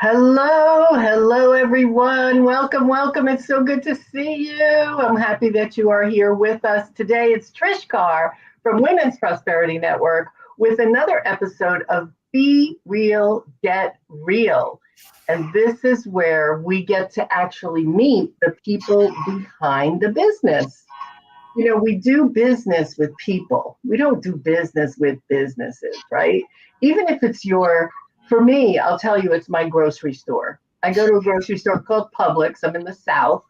Hello, everyone. Welcome. It's so good to see you. I'm happy that you are here with us today. It's Trish Carr from Women's Prosperity Network with another episode of Be Real, Get Real. And this is where we get to actually meet the people behind the business. We do business with people. We don't do business with businesses, right? Even if it's for me, I'll tell you, it's my grocery store. I go to a grocery store called Publix. I'm in the South,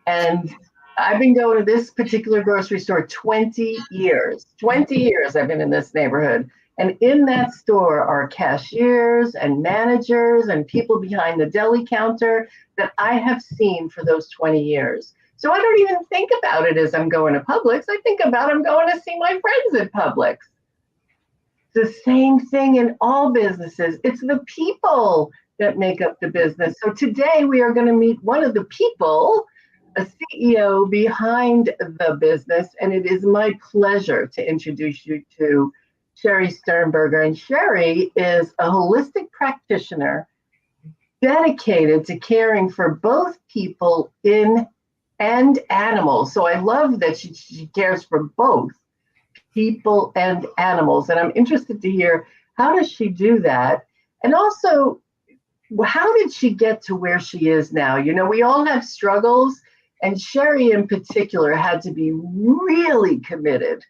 and I've been going to this particular grocery store 20 years. 20 years I've been in this neighborhood. And in that store are cashiers and managers and people behind the deli counter that I have seen for those 20 years. So I don't even think about it as I'm going to Publix. I think about I'm going to see my friends at Publix. The same thing in all businesses. It's the people that make up the business. So today we are going to meet one of the people, a CEO behind the business, and it is my pleasure to introduce you to Shari Sternberger. And Shari is a holistic practitioner dedicated to caring for both people and animals. So I love that she cares for both people and animals. And I'm interested to hear, how does she do that? And also, how did she get to where she is now? We all have struggles, and Shari in particular had to be really committed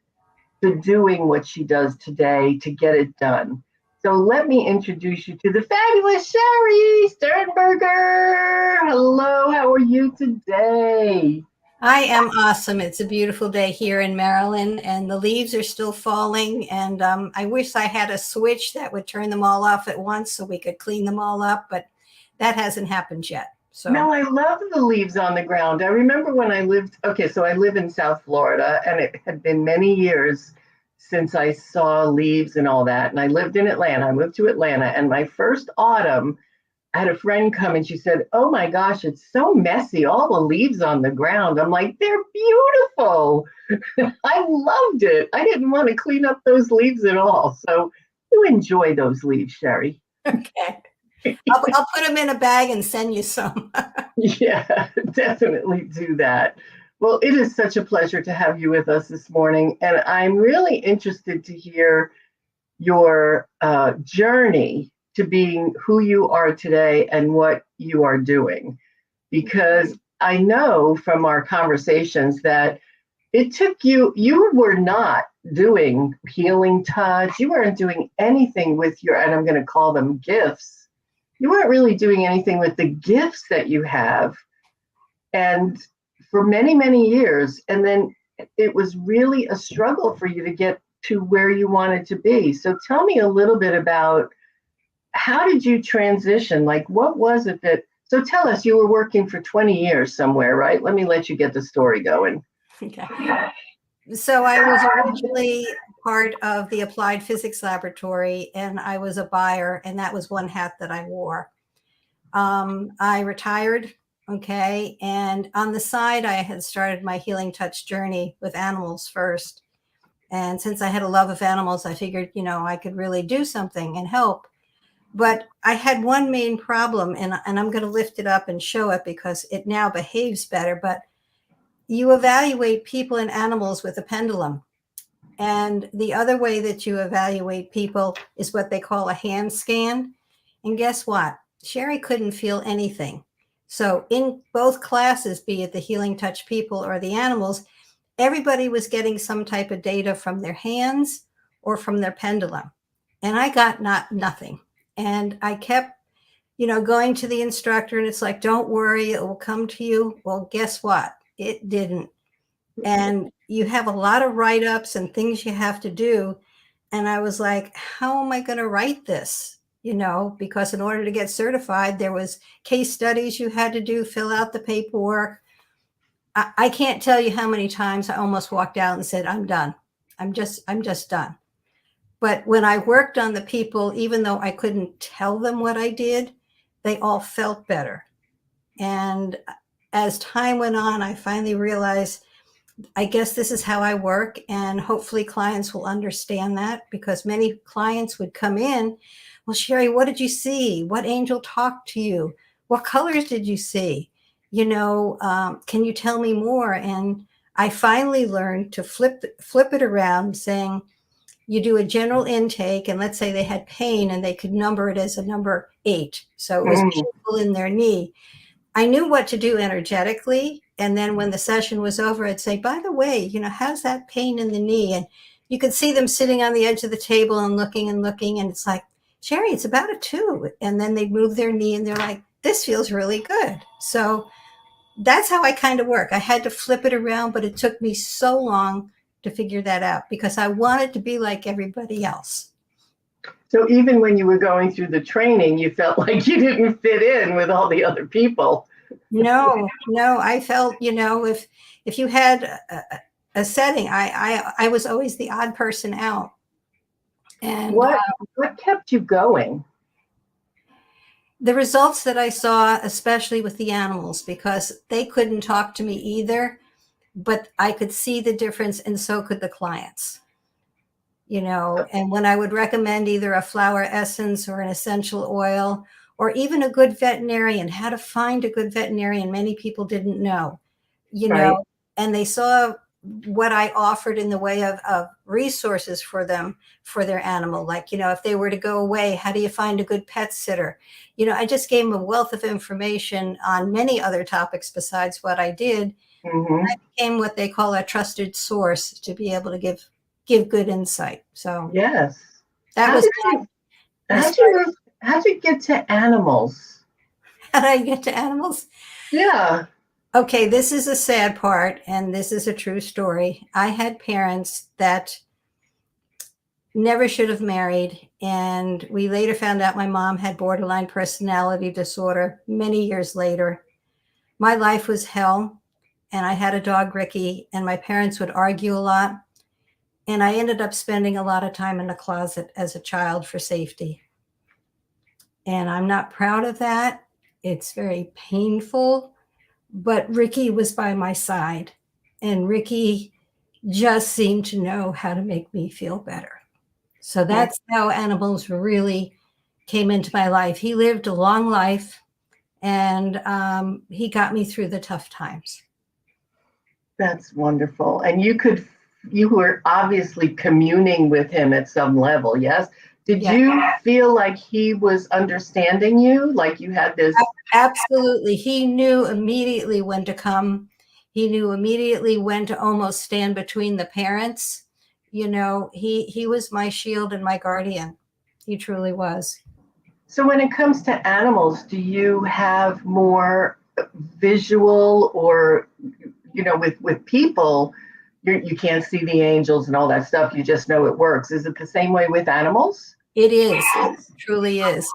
to doing what she does today to get it done. So let me introduce you to the fabulous Shari Sternberger. Hello, how are you today? I am awesome. It's a beautiful day here in Maryland, and the leaves are still falling. And I wish I had a switch that would turn them all off at once so we could clean them all up, but that hasn't happened yet. No, I love the leaves on the ground. I remember when so I live in South Florida, and it had been many years since I saw leaves and all that. And I lived in Atlanta. I moved to Atlanta, and my first autumn, I had a friend come and she said, "Oh my gosh, it's so messy, all the leaves on the ground." I'm like, "They're beautiful." I loved it. I didn't want to clean up those leaves at all. So you enjoy those leaves, Shari. Okay. I'll put them in a bag and send you some. Yeah, definitely do that. Well, it is such a pleasure to have you with us this morning. And I'm really interested to hear your journey to being who you are today and what you are doing. Because I know from our conversations that it took you were not doing healing touch. You weren't doing anything with and I'm going to call them gifts. You weren't really doing anything with the gifts that you have. And for many, many years. And then it was really a struggle for you to get to where you wanted to be. So tell me a little bit about, how did you transition? Like, what was it so tell us, you were working for 20 years somewhere, right? Let me let you get the story going. Okay. So I was originally part of the Applied Physics Laboratory, and I was a buyer, and that was one hat that I wore. I retired, okay, and on the side, I had started my healing touch journey with animals first. And since I had a love of animals, I figured, I could really do something and help. But I had one main problem, and I'm going to lift it up and show it because it now behaves better. But you evaluate people and animals with a pendulum. And the other way that you evaluate people is what they call a hand scan. And guess what? Shari couldn't feel anything. So in both classes, be it the healing touch people or the animals, everybody was getting some type of data from their hands or from their pendulum. And I got nothing. And I kept, going to the instructor, and it's like, "Don't worry, it will come to you." Well, guess what? It didn't. And you have a lot of write-ups and things you have to do. And I was like, how am I going to write this? Because in order to get certified, there was case studies you had to do, fill out the paperwork. I can't tell you how many times I almost walked out and said, "I'm done. I'm just done." But when I worked on the people, even though I couldn't tell them what I did, they all felt better. And as time went on, I finally realized I guess this is how I work, and hopefully clients will understand that, because many clients would come in, well, Shari, what did you see? What angel talked to you? What colors did you see? Can you tell me more? And I finally learned to flip it around, saying you do a general intake, and let's say they had pain and they could number it as a number 8. So it was painful in their knee. I knew what to do energetically. And then when the session was over, I'd say, by the way, how's that pain in the knee? And you could see them sitting on the edge of the table and looking and looking. And it's like, Shari, it's about a 2. And then they move their knee and they're like, this feels really good. So that's how I kind of work. I had to flip it around, but it took me so long to figure that out because I wanted to be like everybody else. So even when you were going through the training, you felt like you didn't fit in with all the other people. No, I felt, if you had a setting, I was always the odd person out. And what kept you going? The results that I saw, especially with the animals, because they couldn't talk to me either, but I could see the difference, and so could the clients. And when I would recommend either a flower essence or an essential oil, or even a good veterinarian, how to find a good veterinarian, many people didn't know, and they saw what I offered in the way of resources for them, for their animal. Like, if they were to go away, how do you find a good pet sitter? I just gave them a wealth of information on many other topics besides what I did. I became what they call a trusted source to be able to give good insight. So yes, that how'd you get to animals? How did I get to animals? Yeah. Okay, this is a sad part, and this is a true story. I had parents that never should have married, and we later found out my mom had borderline personality disorder many years later. My life was hell, and I had a dog, Ricky, and my parents would argue a lot. And I ended up spending a lot of time in the closet as a child for safety. And I'm not proud of that. It's very painful. But Ricky was by my side. And Ricky just seemed to know how to make me feel better. So that's how animals really came into my life. He lived a long life, and he got me through the tough times. That's wonderful. And you were obviously communing with him at some level, yes? Did you feel like he was understanding you? Like you had this? Absolutely. He knew immediately when to come. He knew immediately when to almost stand between the parents. He was my shield and my guardian. He truly was. So when it comes to animals, do you have more visual, or with people, you can't see the angels and all that stuff, you just know it works? Is it the same way with animals? It is. It truly is.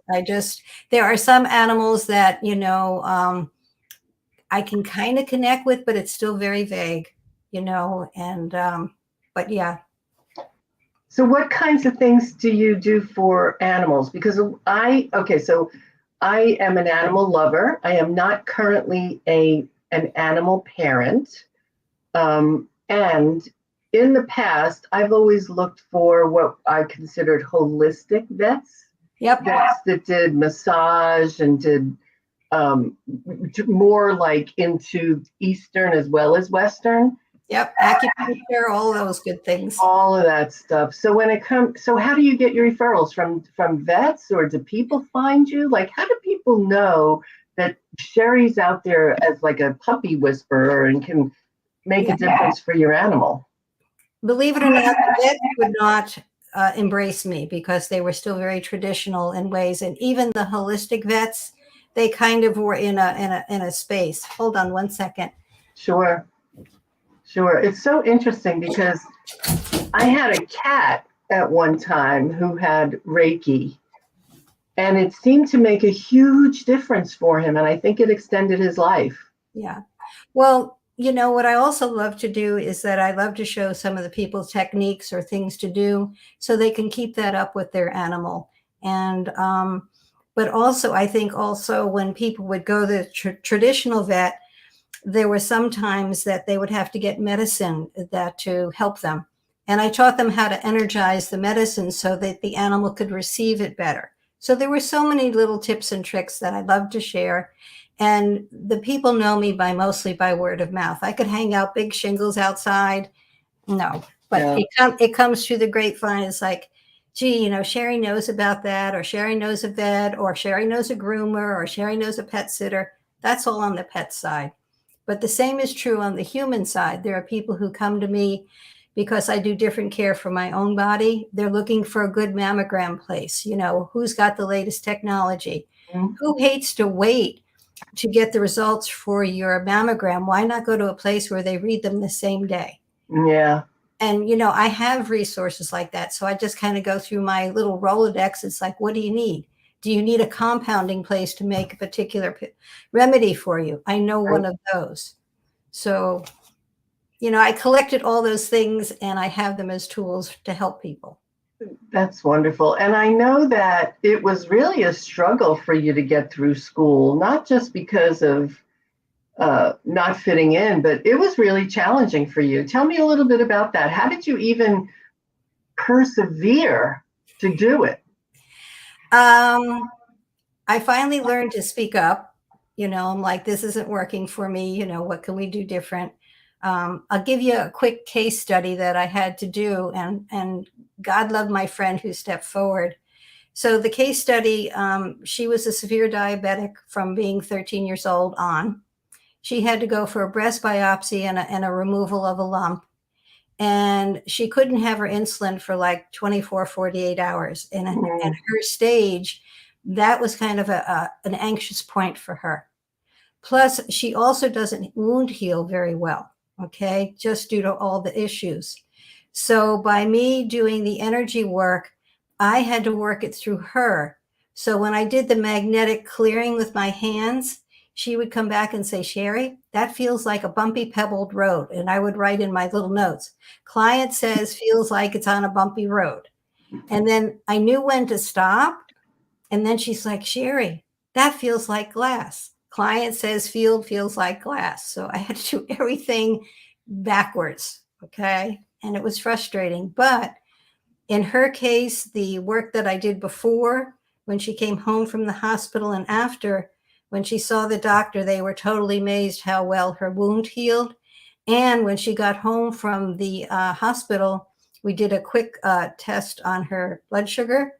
There are some animals that I can kind of connect with, but it's still very vague, but yeah. So what kinds of things do you do for animals? Because I am an animal lover. I am not currently an animal parent. And in the past, I've always looked for what I considered holistic vets. Yep. Vets that did massage and did more like into Eastern as well as Western. Yep. Acupuncture, all those good things. All of that stuff. So how do you get your referrals from vets, or do people find you? Like, how do people know that Shari's out there as like a puppy whisperer and can make a difference for your animal? Believe it or not, the vets would not embrace me because they were still very traditional in ways. And even the holistic vets, they kind of were in a space. Hold on one second. Sure. It's so interesting because I had a cat at one time who had Reiki, and it seemed to make a huge difference for him. And I think it extended his life. Yeah. Well, what I also love to do is that I love to show some of the people techniques or things to do so they can keep that up with their animal. And, but also, I think also when people would go to the traditional vet, there were some times that they would have to get medicine that to help them. And I taught them how to energize the medicine so that the animal could receive it better. So there were so many little tips and tricks that I love to share. And the people know me mostly by word of mouth. I could hang out big shingles outside. No, but it comes through the grapevine. It's like, gee, Shari knows about that, or Shari knows a vet, or Shari knows a groomer, or Shari knows a pet sitter. That's all on the pet side. But the same is true on the human side. There are people who come to me because I do different care for my own body. They're looking for a good mammogram place. Who's got the latest technology? Mm-hmm. Who hates to wait to get the results for your mammogram? Why not go to a place where they read them the same day? Yeah. And, I have resources like that. So I just kind of go through my little Rolodex. It's like, what do you need? Do you need a compounding place to make a particular remedy for you? I know one of those. So, I collected all those things and I have them as tools to help people. That's wonderful. And I know that it was really a struggle for you to get through school, not just because of not fitting in, but it was really challenging for you. Tell me a little bit about that. How did you even persevere to do it? I finally learned to speak up. I'm like, this isn't working for me. What can we do different? I'll give you a quick case study that I had to do, and God love my friend who stepped forward. So the case study, she was a severe diabetic from being 13 years old on. She had to go for a breast biopsy and a removal of a lump. And she couldn't have her insulin for like 24, 48 hours. And at her stage, that was kind of an anxious point for her. Plus, she also doesn't wound heal very well, okay, just due to all the issues. So by me doing the energy work, I had to work it through her. So when I did the magnetic clearing with my hands, she would come back and say, Shari, that feels like a bumpy pebbled road. And I would write in my little notes, client says feels like it's on a bumpy road. And then I knew when to stop. And then she's like, Shari, that feels like glass. Client says field feels like glass. So I had to do everything backwards. Okay. And it was frustrating. But in her case, the work that I did before, when she came home from the hospital and after, when she saw the doctor, they were totally amazed how well her wound healed. And when she got home from the hospital, we did a quick test on her blood sugar.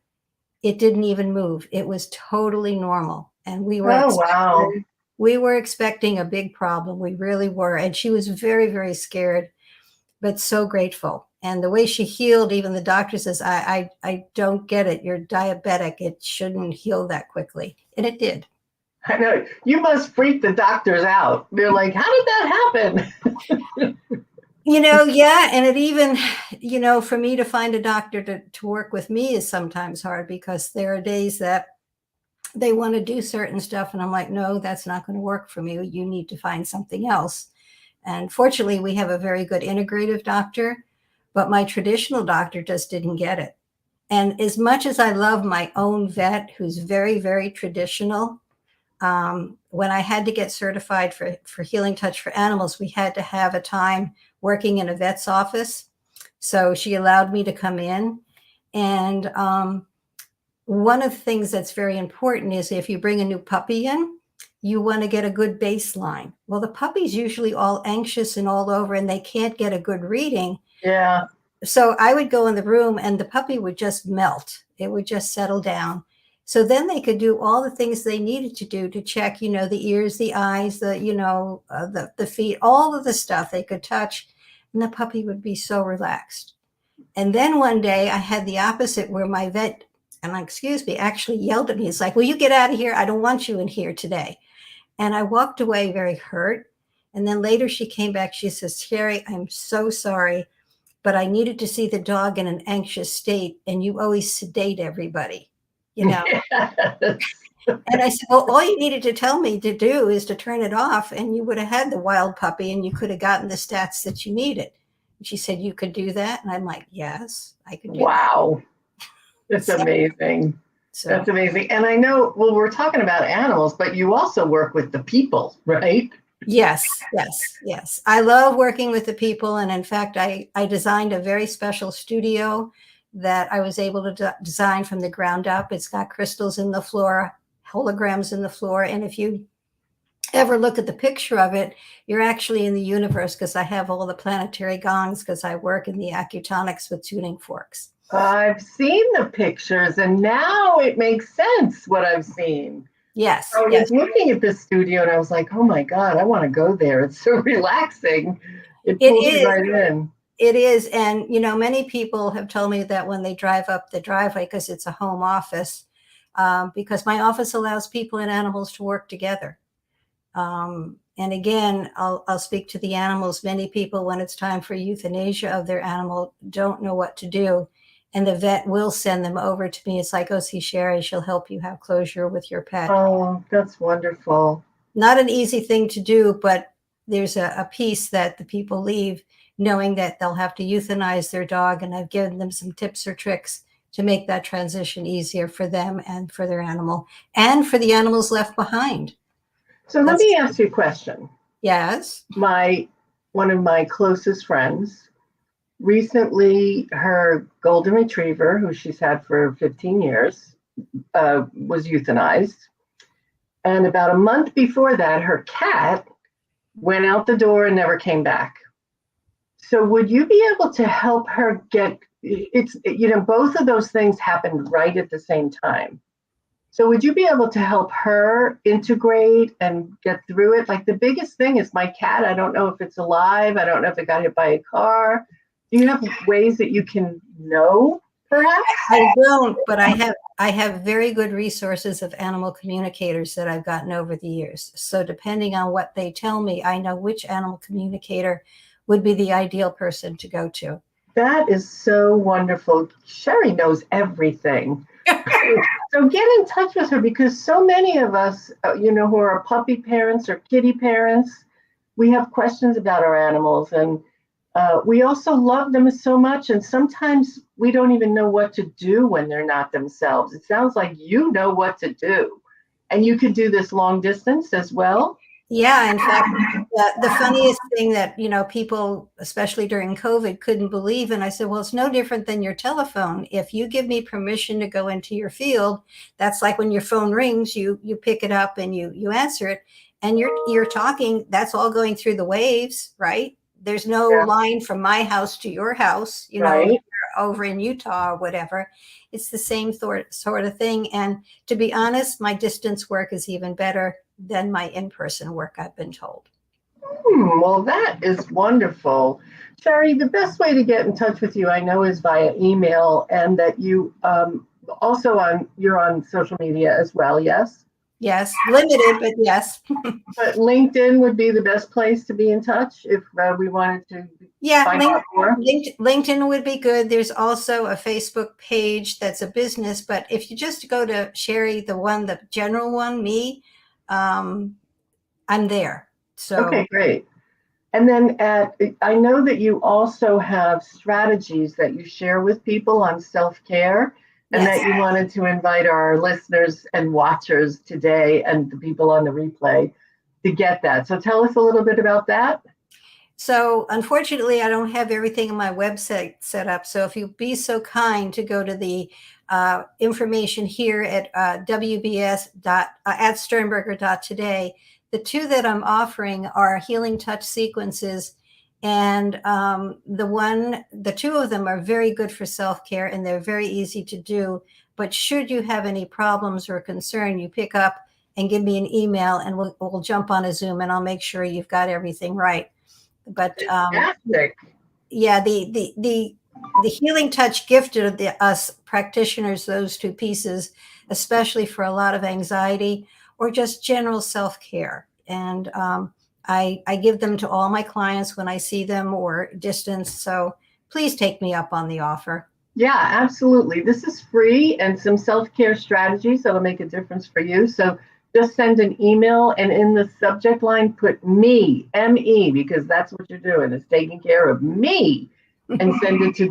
It didn't even move. It was totally normal. And we were expecting a big problem. We really were. And she was very, very scared, but so grateful. And the way she healed, even the doctor says, I don't get it. You're diabetic. It shouldn't heal that quickly. And it did. I know. You must freak the doctors out. They're like, how did that happen? Yeah. And it even, for me to find a doctor to work with me is sometimes hard because there are days that they want to do certain stuff. And I'm like, no, that's not going to work for me. You need to find something else. And fortunately, we have a very good integrative doctor, but my traditional doctor just didn't get it. And as much as I love my own vet, who's very, very traditional, when I had to get certified for Healing Touch for Animals, we had to have a time working in a vet's office. So she allowed me to come in. And one of the things that's very important is if you bring a new puppy in, you want to get a good baseline. Well, the puppy's usually all anxious and all over, and they can't get a good reading. Yeah. So I would go in the room and the puppy would just melt. It would just settle down. So then they could do all the things they needed to do to check, the ears, the eyes, the feet, all of the stuff they could touch. And the puppy would be so relaxed. And then one day I had the opposite where my vet, actually yelled at me. It's like, will you get out of here? I don't want you in here today. And I walked away very hurt. And then later she came back. She says, Shari, I'm so sorry, but I needed to see the dog in an anxious state. And you always sedate everybody. Yes. And I said, well, all you needed to tell me to do is to turn it off and you would have had the wild puppy and you could have gotten the stats that you needed. And she said, you could do that? And I'm like, yes, I could do that. Wow. That's amazing. That's amazing. And I know, we're talking about animals, but you also work with the people, right? Yes, yes, yes. I love working with the people. And in fact, I designed a very special studio that I was able to design from the ground up. It's got crystals in the floor, holograms in the floor. And if you ever look at the picture of it, you're actually in the universe because I have all the planetary gongs because I work in the acutonics with tuning forks. I've seen the pictures and now it makes sense what I've seen. Yes, I yes. was looking at this studio and I was like, oh my God, I want to go there. It's so relaxing. It It pulls you is. right in. It is. And, many people have told me that when they drive up the driveway, because it's a home office, because my office allows people and animals to work together. And again, I'll speak to the animals. Many people, when it's time for euthanasia of their animal, don't know what to do. And the vet will send them over to me. It's like, oh, see Shari, she'll help you have closure with your pet. Oh, that's wonderful. Not an easy thing to do, but there's a piece that the people leave knowing that they'll have to euthanize their dog. And I've given them some tips or tricks to make that transition easier for them and for their animal and for the animals left behind. So let me ask you a question. Yes. One of my closest friends recently, her golden retriever, who she's had for 15 years, was euthanized. And about a month before that, her cat went out the door and never came back. So would you be able to help her both of those things happened right at the same time. So would you be able to help her integrate and get through it? Like the biggest thing is my cat. I don't know if it's alive. I don't know if it got hit by a car. Do you have ways that you can know, perhaps? I don't, but I have very good resources of animal communicators that I've gotten over the years. So depending on what they tell me, I know which animal communicator would be the ideal person to go to. That is so wonderful. Shari knows everything. So get in touch with her because so many of us, who are puppy parents or kitty parents, we have questions about our animals and we also love them so much. And sometimes we don't even know what to do when they're not themselves. It sounds like you know what to do. And you could do this long distance as well. Yeah, in fact, the funniest thing that, people, especially during COVID, couldn't believe. And I said, well, it's no different than your telephone. If you give me permission to go into your field, that's like when your phone rings, you pick it up and you answer it and you're talking, that's all going through the waves, right? There's no line from my house to your house, Right. over in Utah or whatever. It's the same sort of thing. And to be honest, my distance work is even better than my in-person work, I've been told. Well, that is wonderful. Shari, the best way to get in touch with you, I know, is via email, and that you you're on social media as well, yes? Yes, limited, but yes. But LinkedIn would be the best place to be in touch if we wanted to find out more. LinkedIn would be good. There's also a Facebook page that's a business, but if you just go to Shari, the general one, me, I'm there. So Okay, great. And then I know that you also have strategies that you share with people on self-care and yes. that you wanted to invite our listeners and watchers today and the people on the replay to get that. So tell us a little bit about that. So unfortunately, I don't have everything on my website set up. So if you'd be so kind to go to the information here at at sternberger.today, the two that I'm offering are healing touch sequences. And the two of them are very good for self-care and they're very easy to do. But should you have any problems or concern, you pick up and give me an email and we'll jump on a Zoom and I'll make sure you've got everything right. But yeah, the healing touch gifted us practitioners those two pieces, especially for a lot of anxiety or just general self-care. And I give them to all my clients when I see them or distance. So please take me up on the offer. Yeah, absolutely. This is free and some self-care strategies that'll make a difference for you. So just send an email and in the subject line put me, M-E, because that's what you're doing, is taking care of me, and send it to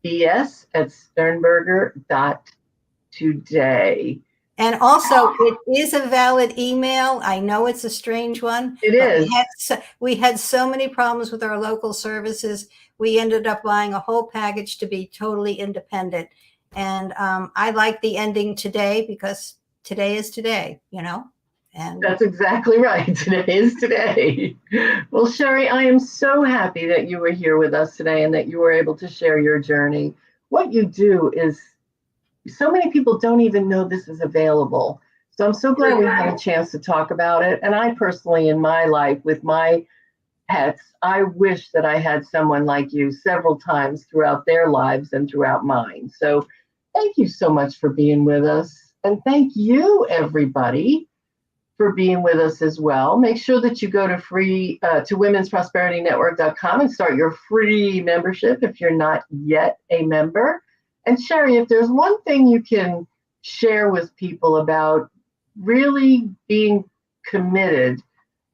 WBS at sternberger.today. And also, it is a valid email. I know it's a strange one. It is. We had so many problems with our local services. We ended up buying a whole package to be totally independent. And I like the ending today because today is today, And that's exactly right. Today is today. Well, Shari, I am so happy that you were here with us today and that you were able to share your journey. What you do is so many people don't even know this is available. So I'm so glad we had a chance to talk about it. And I personally, in my life with my pets, I wish that I had someone like you several times throughout their lives and throughout mine. So thank you so much for being with us. And thank you, everybody, for being with us as well. Make sure that you go to womensprosperityNetwork.com and start your free membership if you're not yet a member. And Shari, if there's one thing you can share with people about really being committed,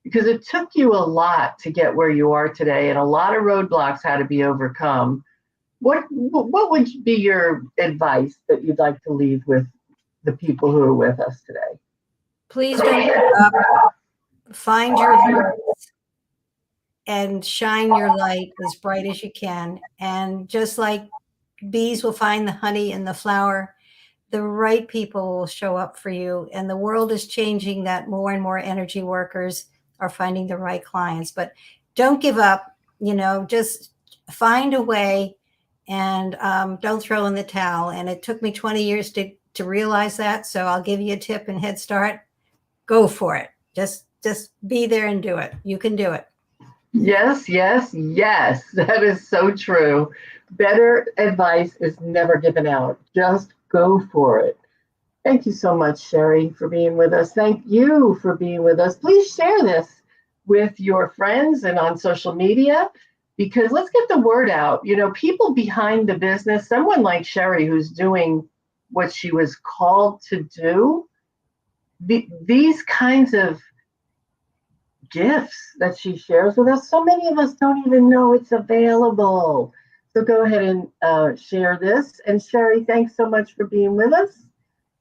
because it took you a lot to get where you are today and a lot of roadblocks had to be overcome, what would be your advice that you'd like to leave with the people who are with us today? Please don't give up. Find your voice and shine your light as bright as you can. And just like bees will find the honey in the flower, the right people will show up for you. And the world is changing that more and more energy workers are finding the right clients. But don't give up, just find a way and don't throw in the towel. And it took me 20 years to realize that. So I'll give you a tip and head start. Go for it. Just be there and do it. You can do it. Yes, yes, yes. That is so true. Better advice is never given out. Just go for it. Thank you so much, Shari, for being with us. Thank you for being with us. Please share this with your friends and on social media, because let's get the word out. People behind the business, someone like Shari who's doing what she was called to do, these kinds of gifts that she shares with us, so many of us don't even know it's available. So go ahead and share this. And Shari, thanks so much for being with us.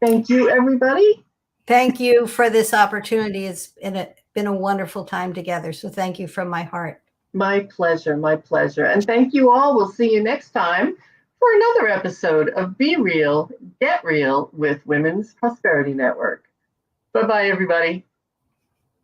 Thank you, everybody. Thank you for this opportunity. It's been a wonderful time together. So thank you from my heart. My pleasure, my pleasure. And thank you all. We'll see you next time for another episode of Be Real, Get Real with Women's Prosperity Network. Bye-bye, everybody.